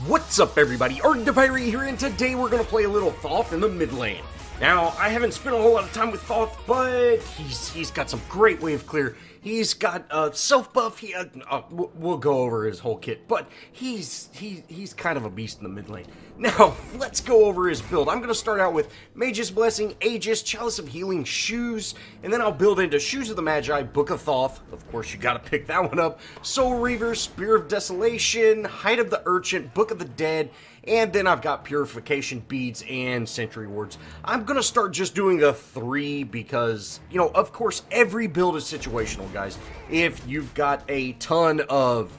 What's up, everybody? ArrgThePirate here, and today we're gonna play a little Thoth in the mid lane. Now, I haven't spent a whole lot of time with Thoth, but he's got some great wave clear. He's got self buff. We'll go over his whole kit, but he's kind of a beast in the mid lane. Now, let's go over his build. I'm gonna start out with Mage's Blessing, Aegis, Chalice of Healing, Shoes, and then I'll build into Shoes of the Magi, Book of Thoth. Of course, you gotta pick that one up. Soul Reaver, Spear of Desolation, Height of the Urchin, Book of the Dead, and then I've got Purification Beads and Sentry Wards. I'm gonna start just doing a 3 because, you know, of course, every build is situational, guys. If you've got a ton of,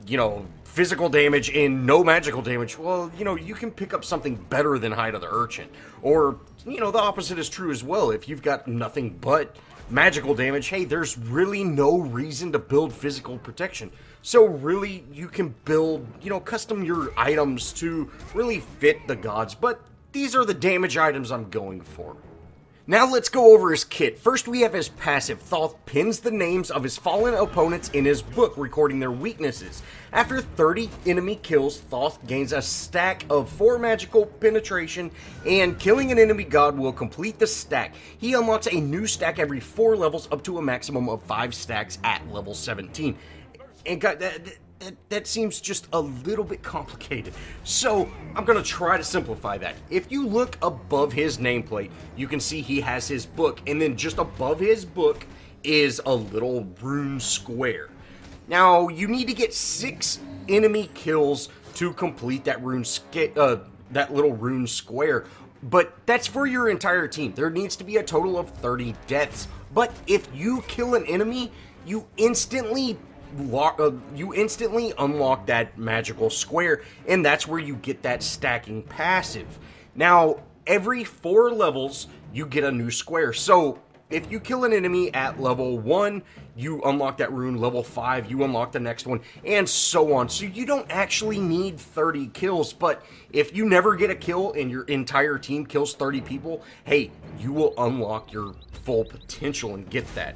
you know, physical damage and no magical damage, well, you know, you can pick up something better than Height of the Urchin. Or, you know, the opposite is true as well. If you've got nothing but magical damage, hey, there's really no reason to build physical protection. So really, you can build, you know, custom your items to really fit the gods, but these are the damage items I'm going for. Now let's go over his kit. First we have his passive. Thoth pins the names of his fallen opponents in his book, recording their weaknesses. After 30 enemy kills, Thoth gains a stack of 4 magical penetration, and killing an enemy god will complete the stack. He unlocks a new stack every 4 levels, up to a maximum of 5 stacks at level 17. And God, that seems just a little bit complicated. So, I'm going to try to simplify that. If you look above his nameplate, you can see he has his book, and then just above his book is a little rune square. Now, you need to get 6 enemy kills to complete that that little rune square, but that's for your entire team. There needs to be a total of 30 deaths. But if you kill an enemy, you instantly unlock that magical square, and that's where you get that stacking passive. Now, every 4 levels, you get a new square. So, if you kill an enemy at level 1, you unlock that rune. Level 5, you unlock the next one, and so on. So you don't actually need 30 kills, but if you never get a kill and your entire team kills 30 people, hey, you will unlock your full potential and get that.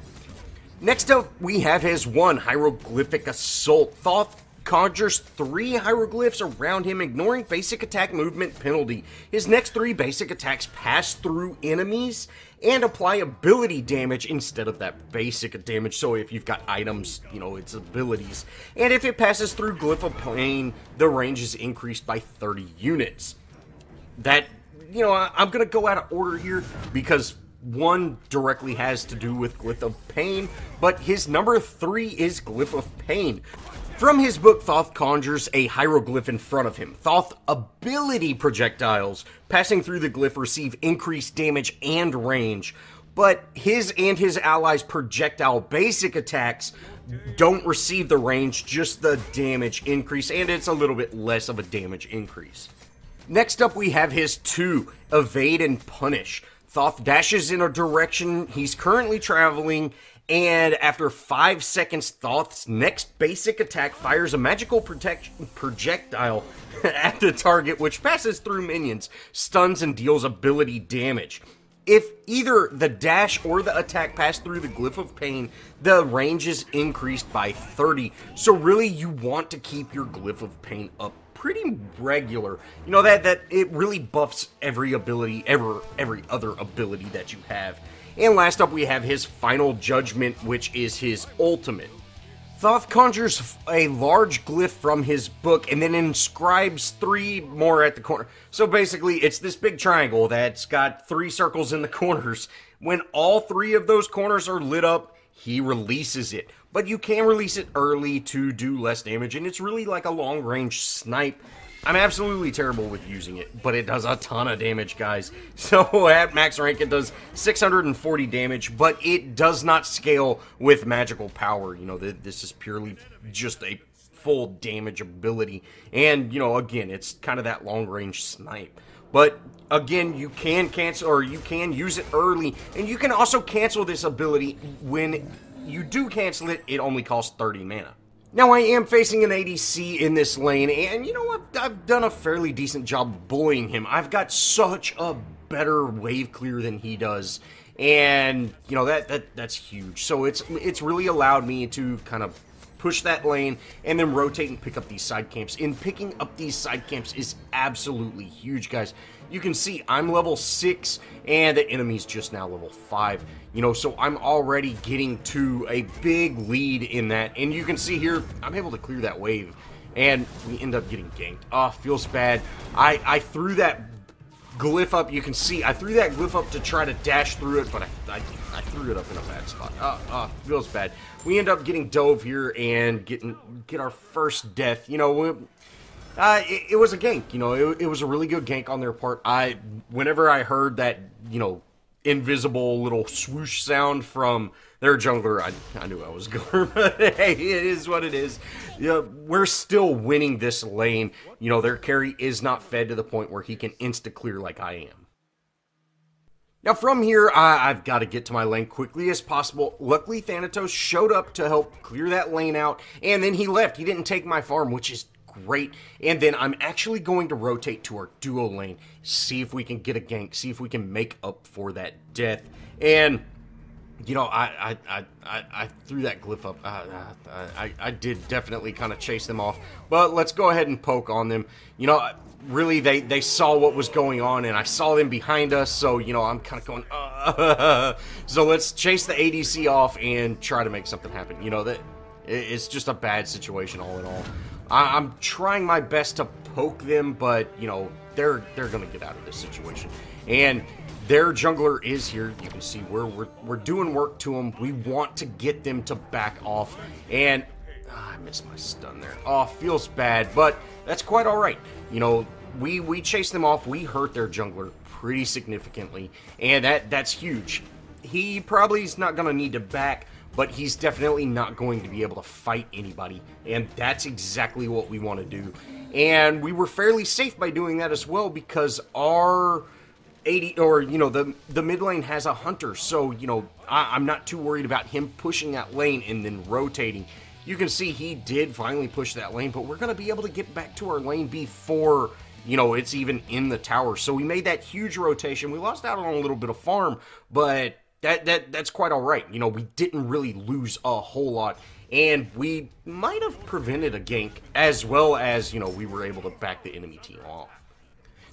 Next up, we have his 1 Hieroglyphic Assault. Thoth conjures 3 hieroglyphs around him, ignoring basic attack movement penalty. His next 3 basic attacks pass through enemies and apply ability damage instead of that basic damage. So if you've got items, you know, it's abilities. And if it passes through Glyph of Pain, the range is increased by 30 units. That, you know, I'm going to go out of order here because 1 directly has to do with Glyph of Pain, but his number 3 is Glyph of Pain. From his book, Thoth conjures a hieroglyph in front of him. Thoth ability projectiles passing through the glyph receive increased damage and range, but his and his allies' projectile basic attacks don't receive the range, just the damage increase, and it's a little bit less of a damage increase. Next up, we have his 2 Evade and Punish. Thoth dashes in a direction he's currently traveling, and after 5 seconds, Thoth's next basic attack fires a magical projectile at the target, which passes through minions, stuns, and deals ability damage. If either the dash or the attack pass through the Glyph of Pain, the range is increased by 30. So really, you want to keep your Glyph of Pain up pretty regular. You know, that it really buffs every ability, every other ability that you have. And last up, we have his Final Judgment, which is his ultimate. Thoth conjures a large glyph from his book and then inscribes 3 more at the corner. So basically, it's this big triangle that's got 3 circles in the corners. When all 3 of those corners are lit up, he releases it. But you can release it early to do less damage, and it's really like a long-range snipe. I'm absolutely terrible with using it, but it does a ton of damage, guys. So at max rank, it does 640 damage, but it does not scale with magical power. You know, this is purely just a full damage ability. And, you know, again, it's kind of that long-range snipe. But, again, you can cancel, or you can use it early, and you can also cancel this ability. When you do cancel it, it only costs 30 mana. Now, I am facing an ADC in this lane, and you know what? I've done a fairly decent job bullying him. I've got such a better wave clear than he does, and you know that's huge. So it's really allowed me to kind of push that lane, and then rotate and pick up these side camps. And picking up these side camps is absolutely huge, guys. You can see I'm level 6, and the enemy's just now level 5. You know, so I'm already getting to a big lead in that. And you can see here, I'm able to clear that wave, and we end up getting ganked. Oh, feels bad. I threw that glyph up. You can see I threw that glyph up to try to dash through it, but I threw it up in a bad spot. Feels bad. We end up getting dove here and get our first death. You know, it was a gank. You know, it was a really good gank on their part. Whenever I heard that, you know, invisible little swoosh sound from their jungler, I knew I was going. But hey, it is what it is. You know, we're still winning this lane. You know, their carry is not fed to the point where he can insta-clear like I am. Now from here, I've got to get to my lane quickly as possible. Luckily, Thanatos showed up to help clear that lane out, and then he left. He didn't take my farm, which is great. And then I'm actually going to rotate to our duo lane, see if we can get a gank, see if we can make up for that death. And you know, I threw that glyph up. I did definitely kind of chase them off, but let's go ahead and poke on them. You know, really, they saw what was going on, and I saw them behind us, so, you know, I'm kind of going, So let's chase the ADC off and try to make something happen. You know, it's just a bad situation all in all. I'm trying my best to poke them, but, you know, they're going to get out of this situation. And their jungler is here. You can see we're doing work to them. We want to get them to back off. And I missed my stun there. Oh, feels bad, but that's quite all right. You know, we chased them off. We hurt their jungler pretty significantly, and that's huge. He probably is not going to need to back, but he's definitely not going to be able to fight anybody, and that's exactly what we want to do. And we were fairly safe by doing that as well, because our the mid lane has a hunter, so, you know, I'm not too worried about him pushing that lane and then rotating. You can see he did finally push that lane, but we're going to be able to get back to our lane before, you know, it's even in the tower. So we made that huge rotation. We lost out on a little bit of farm, but that's quite all right. You know, we didn't really lose a whole lot, and we might have prevented a gank, as well as, you know, we were able to back the enemy team off.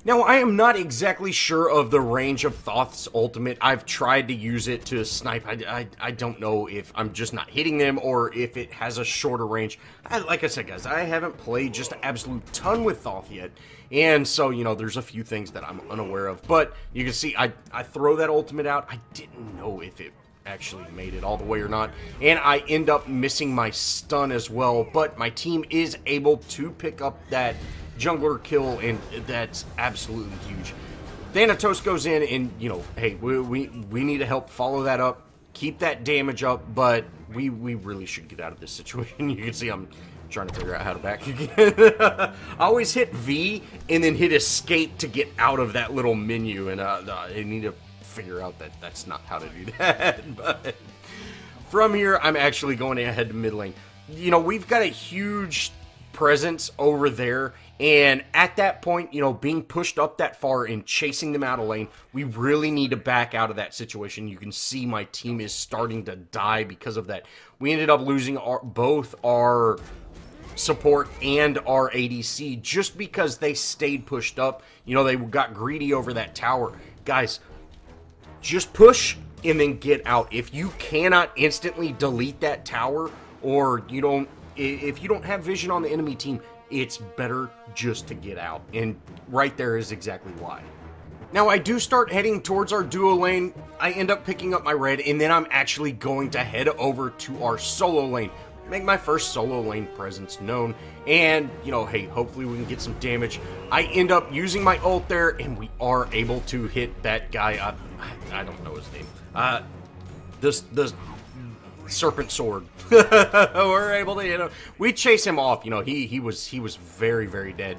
Now, I am not exactly sure of the range of Thoth's ultimate. I've tried to use it to snipe. I don't know if I'm just not hitting them or if it has a shorter range. Like I said, guys, I haven't played just an absolute ton with Thoth yet. And so, you know, there's a few things that I'm unaware of. But you can see I throw that ultimate out. I didn't know if it actually made it all the way or not. And I end up missing my stun as well. But my team is able to pick up that jungler kill, and that's absolutely huge. Thanatos goes in, and, you know, hey, we need to help follow that up, keep that damage up, but we really should get out of this situation. You can see I'm trying to figure out how to back again. I always hit V and then hit escape to get out of that little menu, and I need to figure out that that's not how to do that. But from here, I'm actually going ahead to mid lane. You know, we've got a huge presence over there, and at that point, you know, being pushed up that far and chasing them out of lane, we really need to back out of that situation. You can see my team is starting to die because of that. We ended up losing both our support and our ADC just because they stayed pushed up. You know, they got greedy over that tower. Guys, just push and then get out. If you cannot instantly delete that tower, or you don't, if you don't have vision on the enemy team, it's better just to get out. And right there is exactly why. Now, I do start heading towards our duo lane. I end up picking up my red, and then I'm actually going to head over to our solo lane. Make my first solo lane presence known. And, you know, hey, hopefully we can get some damage. I end up using my ult there, and we are able to hit that guy. I don't know his name. The serpent sword. We're able to hit him. We chase him off. You know, he was very, very dead.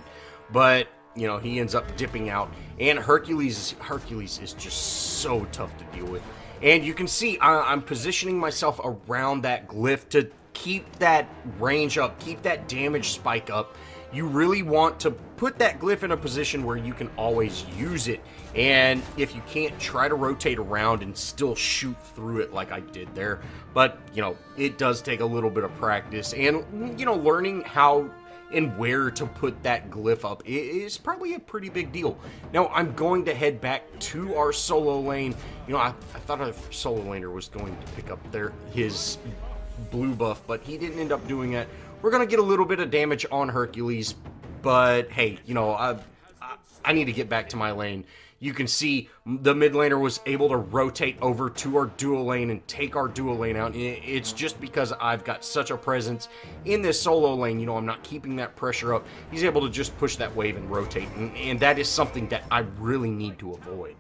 But, you know, he ends up dipping out. And Hercules is just so tough to deal with. And you can see I'm positioning myself around that glyph to keep that range up, keep that damage spike up. you really want to put that glyph in a position where you can always use it. And if you can't, try to rotate around and still shoot through it like I did there. But, you know, it does take a little bit of practice. And, you know, learning how and where to put that glyph up is probably a pretty big deal. Now, I'm going to head back to our solo lane. You know, I thought our solo laner was going to pick up his blue buff, but he didn't end up doing that. We're going to get a little bit of damage on Hercules, but hey, you know, I need to get back to my lane. You can see the mid laner was able to rotate over to our dual lane and take our dual lane out. It's just because I've got such a presence in this solo lane. You know, I'm not keeping that pressure up. He's able to just push that wave and rotate, and that is something that I really need to avoid.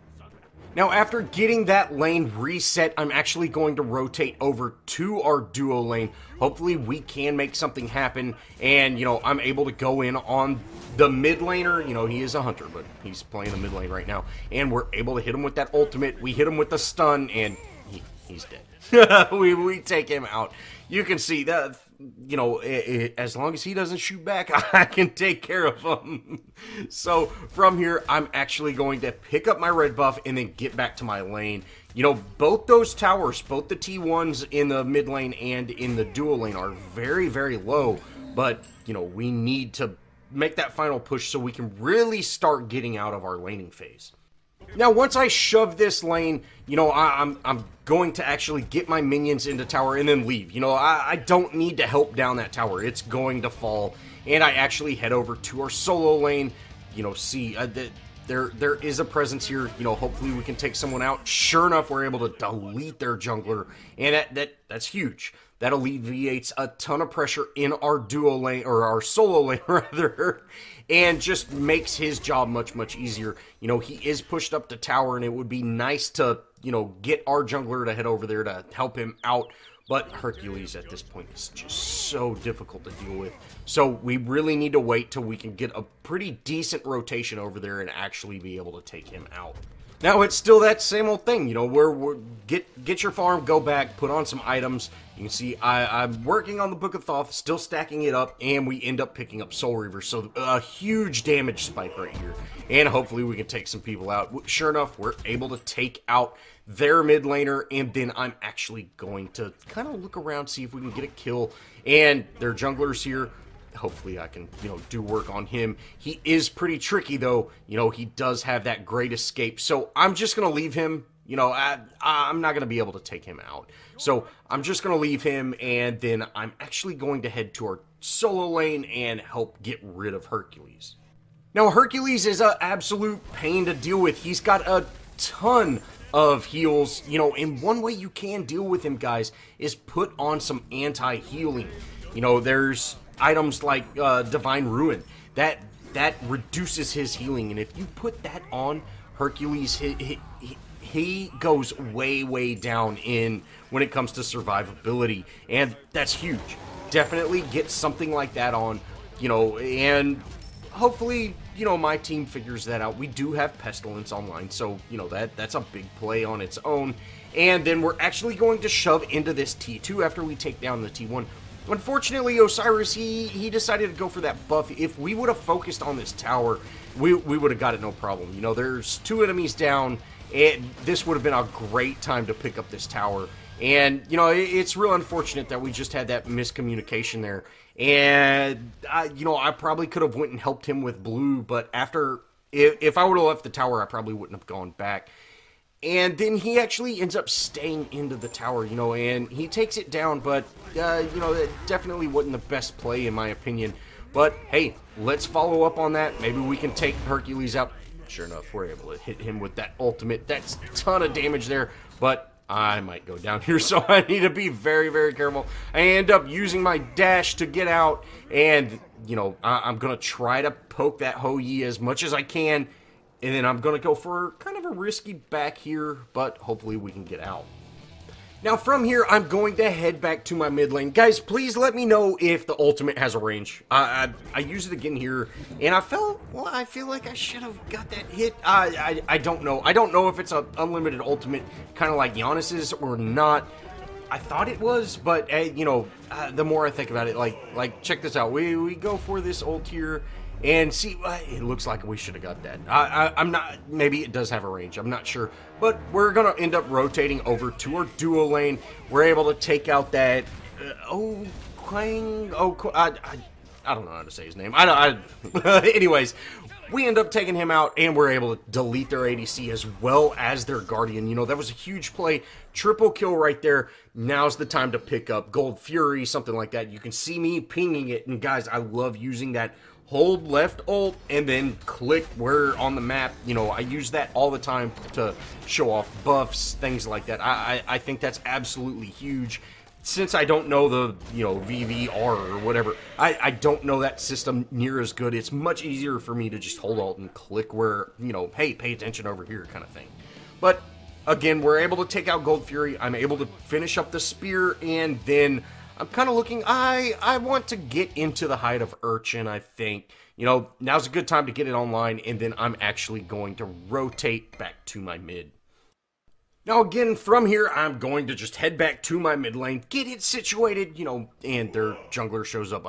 Now, after getting that lane reset, I'm actually going to rotate over to our duo lane. Hopefully, we can make something happen, and, you know, I'm able to go in on the mid laner. You know, he is a hunter, but he's playing the mid lane right now, and we're able to hit him with that ultimate. We hit him with the stun, and he's dead. we take him out. You can see that, you know, as long as he doesn't shoot back, I can take care of him. So from here, I'm actually going to pick up my red buff and then get back to my lane. You know, both those towers, both the T1s in the mid lane and in the dual lane are very, very low. But, you know, we need to make that final push so we can really start getting out of our laning phase. Now, once I shove this lane, you know, I'm going to actually get my minions into tower and then leave. You know, I don't need to help down that tower. It's going to fall. And I actually head over to our solo lane. You know, see, there is a presence here. You know, hopefully we can take someone out. Sure enough, we're able to delete their jungler. And that's huge. That alleviates a ton of pressure in our duo lane, or our solo lane, rather. And just makes his job much, much easier. You know, he is pushed up to tower, and it would be nice to, you know, get our jungler to head over there to help him out. But Hercules at this point is just so difficult to deal with. So we really need to wait till we can get a pretty decent rotation over there and actually be able to take him out. Now, it's still that same old thing, you know, where get your farm, go back, put on some items. You can see I'm working on the Book of Thoth, still stacking it up, and we end up picking up Soul Reaver. So a huge damage spike right here. And hopefully we can take some people out. Sure enough, we're able to take out their mid laner, and then I'm actually going to kind of look around, see if we can get a kill. And their jungler's here. Hopefully I can, you know, do work on him. He is pretty tricky, though. You know, he does have that great escape. So I'm just going to leave him. You know, I'm not going to be able to take him out. So I'm just going to leave him, and then I'm actually going to head to our solo lane and help get rid of Hercules. Now, Hercules is an absolute pain to deal with. He's got a ton of heals, you know, and one way you can deal with him, guys, is put on some anti-healing. You know, there's items like Divine Ruin that reduces his healing, and if you put that on Hercules, he goes way down in when it comes to survivability, and that's huge. Definitely get something like that on, you know, and hopefully, you know, my team figures that out. We do have Pestilence online, so, you know, that's a big play on its own. And then we're actually going to shove into this T2 after we take down the T1. Unfortunately, Osiris, he decided to go for that buff. If we would have focused on this tower, we would have got it no problem. You know, there's 2 enemies down, and this would have been a great time to pick up this tower. And, you know, it's real unfortunate that we just had that miscommunication there. And, you know, I probably could have went and helped him with blue, but if I would have left the tower, I probably wouldn't have gone back. And then he actually ends up staying into the tower, you know, and he takes it down, but, you know, it definitely wasn't the best play in my opinion. But, hey, let's follow up on that. Maybe we can take Hercules out. Sure enough, we're able to hit him with that ultimate. That's a ton of damage there, but I might go down here, so I need to be very careful. I end up using my dash to get out, and, you know, I'm going to try to poke that Hou Yi as much as I can. And then I'm going to go for kind of a risky back here, but hopefully we can get out. Now from here, I'm going to head back to my mid lane. Guys, please let me know if the ultimate has a range. I use it again here, and I feel like I should have got that hit. I don't know. I don't know if it's an unlimited ultimate, kind of like Giannis's or not. I thought it was, but you know, the more I think about it, like check this out. We go for this ult here, and see, it looks like we should have got that. I'm not. Maybe it does have a range. I'm not sure, but we're gonna end up rotating over to our duo lane. We're able to take out that. I don't know how to say his name. Anyways, we end up taking him out, and we're able to delete their ADC as well as their Guardian. You know, that was a huge play. Triple kill right there. Now's the time to pick up Gold Fury, something like that. You can see me pinging it, and guys, I love using that hold left ult and then click where on the map. You know, I use that all the time to show off buffs, things like that. I think that's absolutely huge. Since I don't know the, you know, VVR or whatever, I don't know that system near as good. It's much easier for me to just hold alt and click where, you know, hey, pay attention over here kind of thing. But, again, we're able to take out Gold Fury. I'm able to finish up the spear, and then I'm kind of looking, I want to get into the hide of Urchin, I think. You know, now's a good time to get it online, and then I'm actually going to rotate back to my mid. Now, again, from here, I'm going to just head back to my mid lane, get it situated, you know, and their jungler shows up,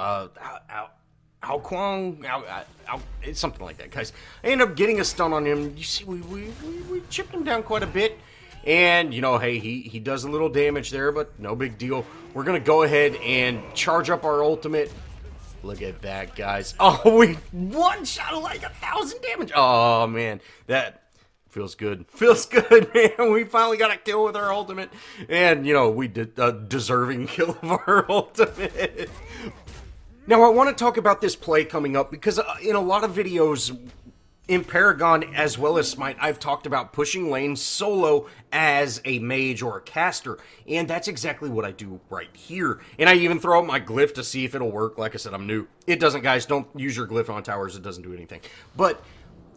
it's something like that, guys. I end up getting a stun on him. You see, we chipped him down quite a bit, and, you know, hey, he does a little damage there, but no big deal. We're going to go ahead and charge up our ultimate. Look at that, guys. Oh, we one-shot like 1,000 damage. Oh, man, that... feels good. Feels good, man. We finally got a kill with our ultimate. And, you know, we did a deserving kill of our ultimate. Now, I want to talk about this play coming up because in a lot of videos in Paragon as well as Smite, I've talked about pushing lanes solo as a mage or a caster. And that's exactly what I do right here. And I even throw out my glyph to see if it'll work. Like I said, I'm new. It doesn't, guys. Don't use your glyph on towers. It doesn't do anything. But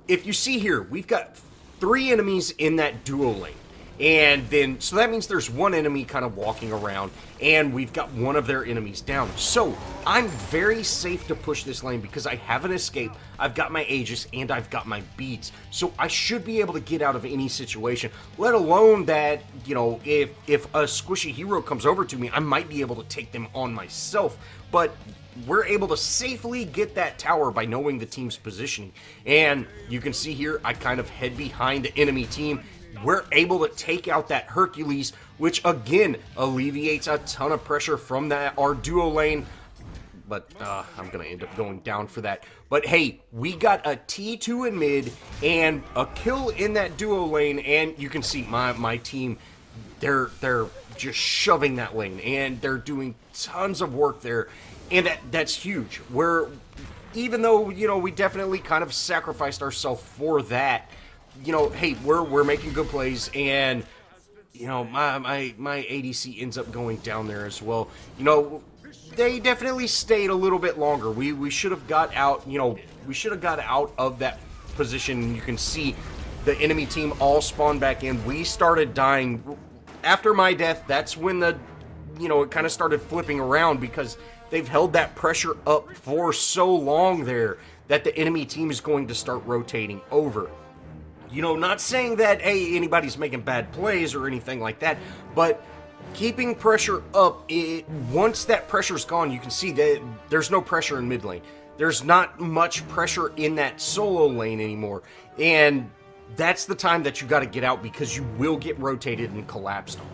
if you see here, we've got 3 enemies in that duo lane, and then so that means there's 1 enemy kind of walking around, and we've got 1 of their enemies down. So I'm very safe to push this lane because I have an escape, I've got my Aegis, and I've got my beads, so I should be able to get out of any situation, let alone that, you know, if a squishy hero comes over to me, I might be able to take them on myself. But we're able to safely get that tower by knowing the team's positioning. And you can see here, I kind of head behind the enemy team. We're able to take out that Hercules, which again alleviates a ton of pressure from our duo lane. But I'm going to end up going down for that. But hey, we got a T2 in mid and a kill in that duo lane. And you can see my team, they're just shoving that lane. And they're doing tons of work there. And that's huge. Even though, you know, we definitely kind of sacrificed ourselves for that, you know, hey, we're making good plays, and, you know, my ADC ends up going down there as well. You know, they definitely stayed a little bit longer. We should have got out, you know, we should have got out of that position. You can see the enemy team all spawned back in. We started dying. After my death, that's when the, you know, it kind of started flipping around because they've held that pressure up for so long there that the enemy team is going to start rotating over. You know, not saying that, hey, anybody's making bad plays or anything like that, but keeping pressure up, once that pressure's gone, you can see that there's no pressure in mid lane. There's not much pressure in that solo lane anymore, and that's the time that you got to get out because you will get rotated and collapsed on.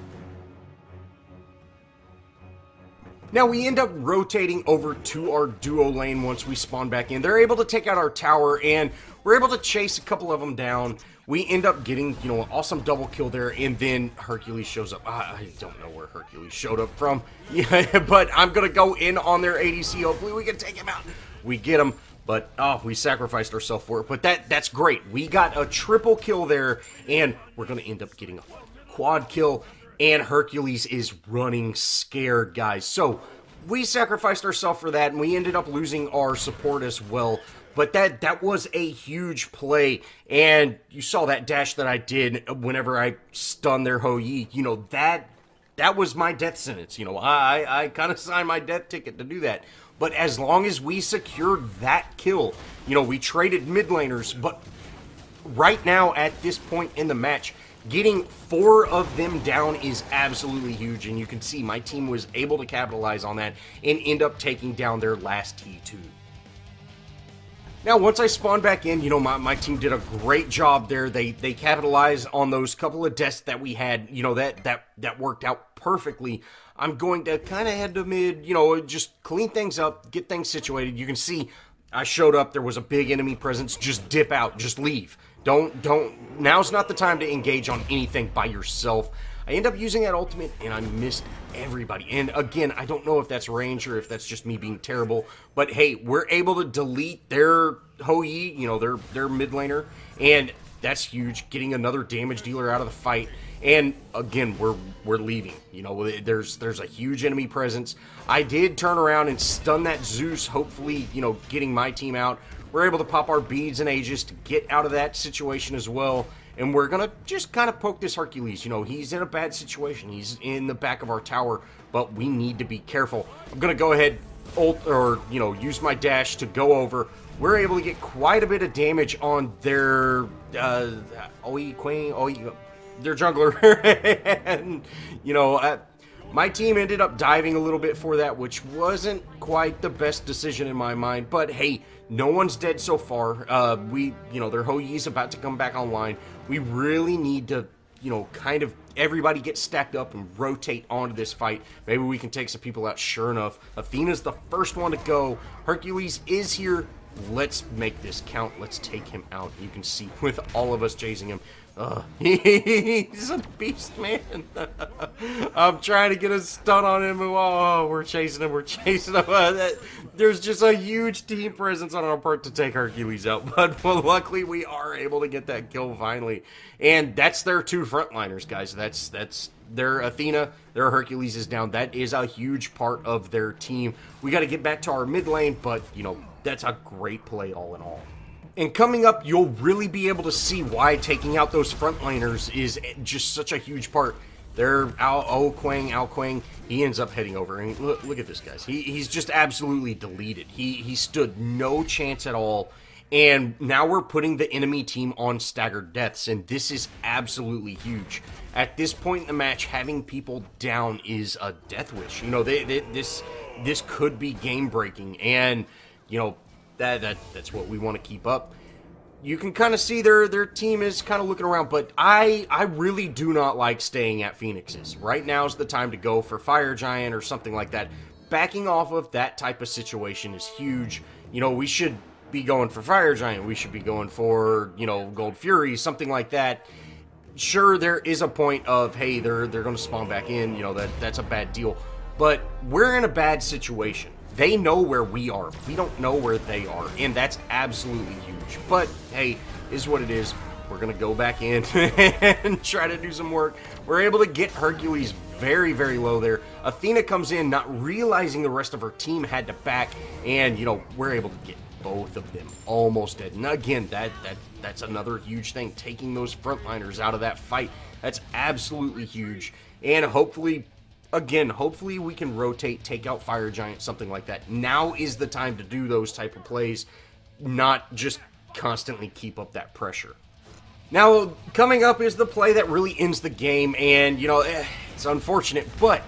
Now, we end up rotating over to our duo lane once we spawn back in. They're able to take out our tower, and we're able to chase a couple of them down. We end up getting, you know, an awesome double kill there, and then Hercules shows up. I don't know where Hercules showed up from, yeah, but I'm going to go in on their ADC. Hopefully we can take him out. We get him, but, we sacrificed ourselves for it. But that's great. We got a triple kill there, and we're going to end up getting a quad kill. And Hercules is running scared, guys. So, we sacrificed ourselves for that, and we ended up losing our support as well. But that was a huge play, and you saw that dash that I did whenever I stunned their Hou Yi. You know, that was my death sentence. You know, I kind of signed my death ticket to do that. But as long as we secured that kill, you know, we traded mid laners, but right now, at this point in the match, Getting 4 of them down is absolutely huge, and you can see my team was able to capitalize on that and end up taking down their last T2. Now, once I spawned back in, you know, my team did a great job there. They capitalized on those couple of deaths that we had, you know, that worked out perfectly. I'm going to kind of head to mid, you know, just clean things up, get things situated. You can see I showed up, there was a big enemy presence. Just dip out, just leave. Now's not the time to engage on anything by yourself. I end up using that ultimate, and I missed everybody. And again, I don't know if that's range or if that's just me being terrible. But hey, we're able to delete their Hou-Yi, you know, their mid laner. And that's huge, getting another damage dealer out of the fight. And again, we're leaving. You know, there's a huge enemy presence. I did turn around and stun that Zeus, hopefully, you know, getting my team out. We're able to pop our beads and Aegis to get out of that situation as well. And we're going to just kind of poke this Hercules. You know, he's in a bad situation. He's in the back of our tower, but we need to be careful. I'm going to go ahead, use my dash to go over. We're able to get quite a bit of damage on their, their jungler. And, you know, my team ended up diving a little bit for that, which wasn't quite the best decision in my mind. But hey, no one's dead so far. Their Hou-Yi's about to come back online. We really need to, you know, kind of everybody get stacked up and rotate onto this fight. Maybe we can take some people out. Sure enough, Athena's the first one to go. Hercules is here. Let's make this count. Let's take him out. You can see with all of us chasing him. He's a beast, man. I'm trying to get a stun on him. Oh, we're chasing him. There's just a huge team presence on our part to take Hercules out. But luckily, we are able to get that kill finally. And that's their 2 frontliners, guys. That's their Athena. Their Hercules is down. That is a huge part of their team. We got to get back to our mid lane, but, you know, that's a great play all in all. And coming up, you'll really be able to see why taking out those frontliners is just such a huge part. They're Ao Quang, he ends up heading over. And look at this, guys. He's just absolutely deleted. He stood no chance at all. And now we're putting the enemy team on staggered deaths, and this is absolutely huge. At this point in the match, having people down is a death wish. You know, this could be game-breaking, and, you know, that's what we want to keep up. You can kind of see their team is kind of looking around, but I really do not like staying at Phoenix's. Right now is the time to go for Fire Giant or something like that. Backing off of that type of situation is huge. You know, we should be going for Fire Giant. We should be going for, you know, Gold Fury, something like that. Sure, there is a point of, hey, they're going to spawn back in. You know, that's a bad deal. But we're in a bad situation. They know where we are. We don't know where they are, and that's absolutely huge. But, hey, is what it is. We're going to go back in and try to do some work. We're able to get Hercules very, very low there. Athena comes in, not realizing the rest of her team had to back, and, you know, we're able to get both of them almost dead. And again, that's another huge thing, taking those frontliners out of that fight. That's absolutely huge, and hopefully we can rotate, take out Fire Giant, something like that. Now is the time to do those type of plays, not just constantly keep up that pressure. Now, coming up is the play that really ends the game, and, you know, it's unfortunate, but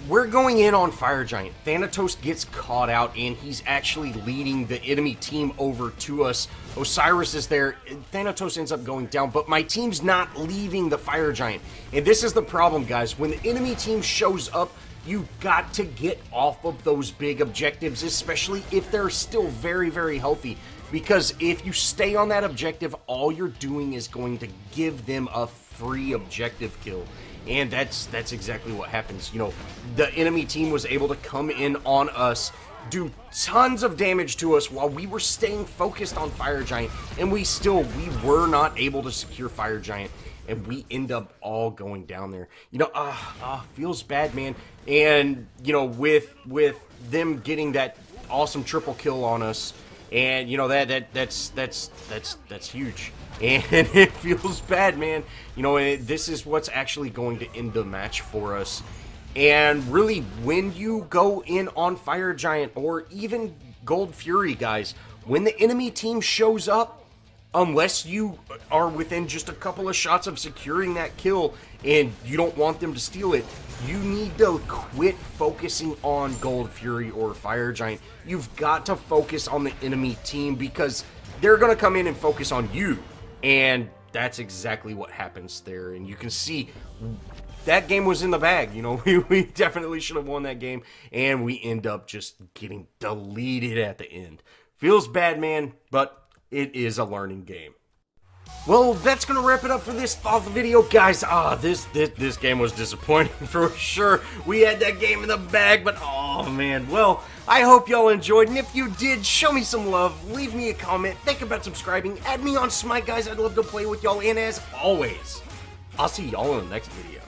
we're going in on Fire Giant. Thanatos gets caught out, and he's actually leading the enemy team over to us. Osiris is there. Thanatos ends up going down, but my team's not leaving the Fire Giant. And this is the problem, guys. When the enemy team shows up, you got to get off of those big objectives, especially if they're still very, very healthy. Because if you stay on that objective, all you're doing is going to give them a free objective kill. And that's exactly what happens. You know, the enemy team was able to come in on us, do tons of damage to us while we were staying focused on Fire Giant, and we were not able to secure Fire Giant, and we end up all going down there. You know, feels bad, man. And, you know, with them getting that awesome triple kill on us, and, you know, that's huge. And it feels bad, man. You know, this is what's actually going to end the match for us. And really, when you go in on Fire Giant or even Gold Fury, guys, when the enemy team shows up, unless you are within just a couple of shots of securing that kill and you don't want them to steal it, you need to quit focusing on Gold Fury or Fire Giant. You've got to focus on the enemy team because they're going to come in and focus on you. And that's exactly what happens there. And you can see that game was in the bag. You know, we definitely should have won that game. And we end up just getting deleted at the end. Feels bad, man, but it is a learning game. Well, that's going to wrap it up for this Thoth video, guys. This game was disappointing for sure. We had that game in the bag, but oh man. Well, I hope y'all enjoyed, and if you did, show me some love, leave me a comment, think about subscribing, add me on Smite, guys. I'd love to play with y'all, and as always, I'll see y'all in the next video.